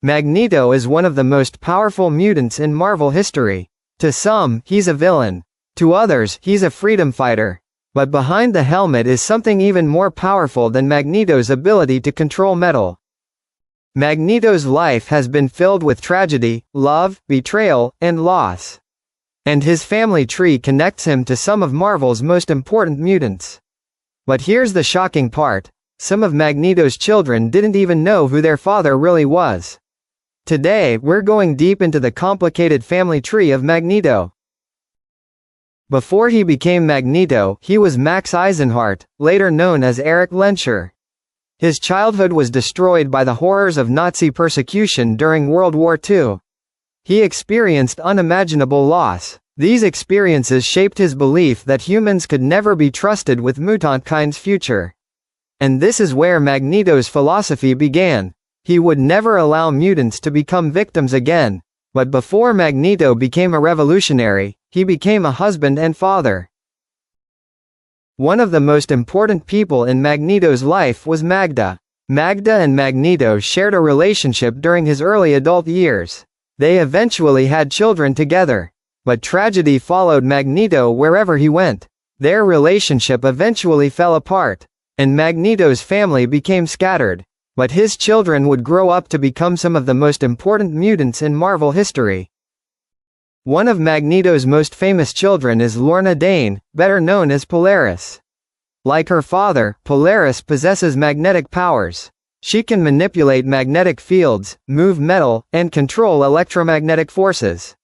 Magneto is one of the most powerful mutants in Marvel history. To some, he's a villain. To others, he's a freedom fighter. But behind the helmet is something even more powerful than Magneto's ability to control metal. Magneto's life has been filled with tragedy, love, betrayal, and loss. And his family tree connects him to some of Marvel's most important mutants. But here's the shocking part. Some of Magneto's children didn't even know who their father really was. Today, we're going deep into the complicated family tree of Magneto. Before he became Magneto, he was Max Eisenhart, later known as Erich Lehnsherr. His childhood was destroyed by the horrors of Nazi persecution during World War II. He experienced unimaginable loss. These experiences shaped his belief that humans could never be trusted with mutantkind's future. And this is where Magneto's philosophy began. He would never allow mutants to become victims again. But before Magneto became a revolutionary, he became a husband and father. One of the most important people in Magneto's life was Magda. Magda and Magneto shared a relationship during his early adult years. They eventually had children together. But tragedy followed Magneto wherever he went. Their relationship eventually fell apart, and Magneto's family became scattered. But his children would grow up to become some of the most important mutants in Marvel history. One of Magneto's most famous children is Lorna Dane, better known as Polaris. Like her father, Polaris possesses magnetic powers. She can manipulate magnetic fields, move metal, and control electromagnetic forces.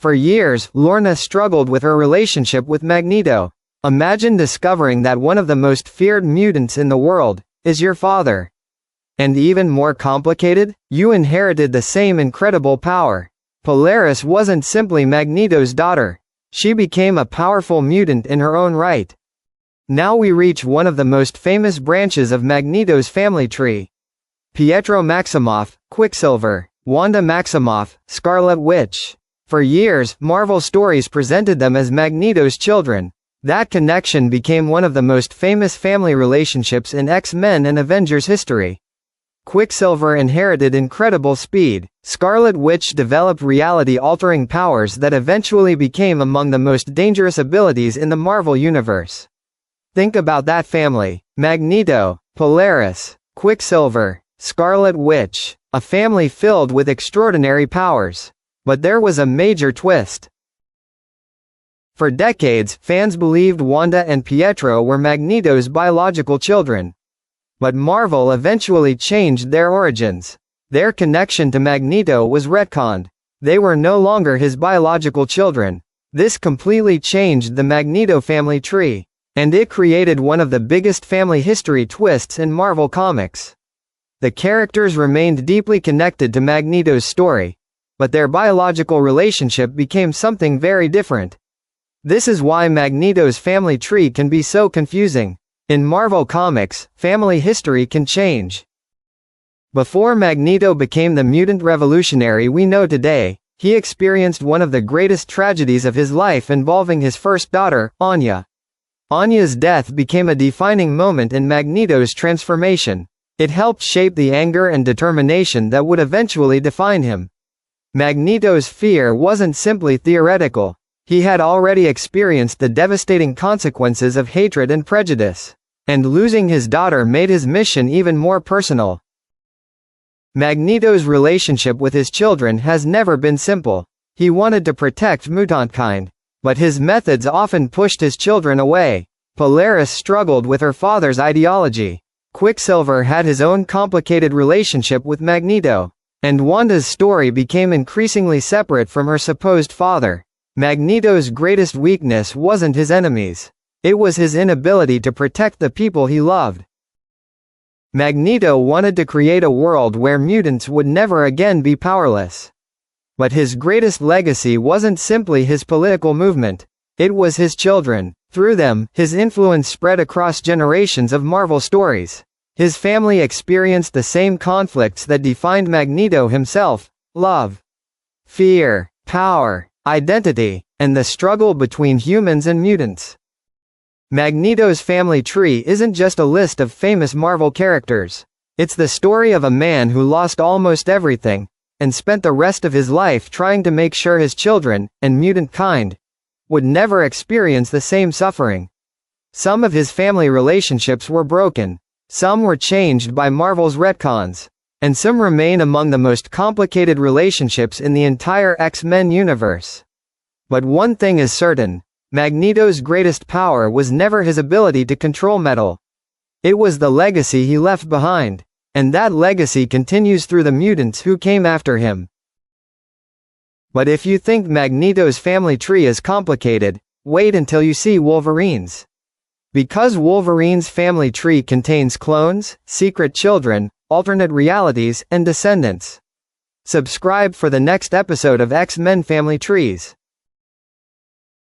For years, Lorna struggled with her relationship with Magneto. Imagine discovering that one of the most feared mutants in the world is your father. And even more complicated, you inherited the same incredible power. Polaris wasn't simply Magneto's daughter. She became a powerful mutant in her own right. Now we reach one of the most famous branches of Magneto's family tree. Pietro Maximoff, Quicksilver, Wanda Maximoff, Scarlet Witch. For years, Marvel stories presented them as Magneto's children. That connection became one of the most famous family relationships in X-Men and Avengers history. Quicksilver inherited incredible speed. Scarlet Witch developed reality-altering powers that eventually became among the most dangerous abilities in the Marvel Universe. Think about that family. Magneto, Polaris, Quicksilver, Scarlet Witch. A family filled with extraordinary powers. But there was a major twist. For decades, fans believed Wanda and Pietro were Magneto's biological children. But Marvel eventually changed their origins. Their connection to Magneto was retconned. They were no longer his biological children. This completely changed the Magneto family tree. And it created one of the biggest family history twists in Marvel Comics. The characters remained deeply connected to Magneto's story, but their biological relationship became something very different. This is why Magneto's family tree can be so confusing. In Marvel Comics, family history can change. Before Magneto became the mutant revolutionary we know today, he experienced one of the greatest tragedies of his life involving his first daughter, Anya. Anya's death became a defining moment in Magneto's transformation. It helped shape the anger and determination that would eventually define him. Magneto's fear wasn't simply theoretical. He had already experienced the devastating consequences of hatred and prejudice. And losing his daughter made his mission even more personal. Magneto's relationship with his children has never been simple. He wanted to protect mutantkind, but his methods often pushed his children away. Polaris struggled with her father's ideology. Quicksilver had his own complicated relationship with Magneto. And Wanda's story became increasingly separate from her supposed father. Magneto's greatest weakness wasn't his enemies. It was his inability to protect the people he loved. Magneto wanted to create a world where mutants would never again be powerless. But his greatest legacy wasn't simply his political movement. It was his children. Through them, his influence spread across generations of Marvel stories. His family experienced the same conflicts that defined Magneto himself: love, fear, power, identity, and the struggle between humans and mutants. Magneto's family tree isn't just a list of famous Marvel characters. It's the story of a man who lost almost everything, and spent the rest of his life trying to make sure his children, and mutant kind, would never experience the same suffering. Some of his family relationships were broken. Some were changed by Marvel's retcons. And some remain among the most complicated relationships in the entire X-Men universe. But one thing is certain, Magneto's greatest power was never his ability to control metal. It was the legacy he left behind. And that legacy continues through the mutants who came after him. But if you think Magneto's family tree is complicated, wait until you see Wolverine's. Because Wolverine's family tree contains clones, secret children, alternate realities, and descendants. Subscribe for the next episode of X-Men Family Trees.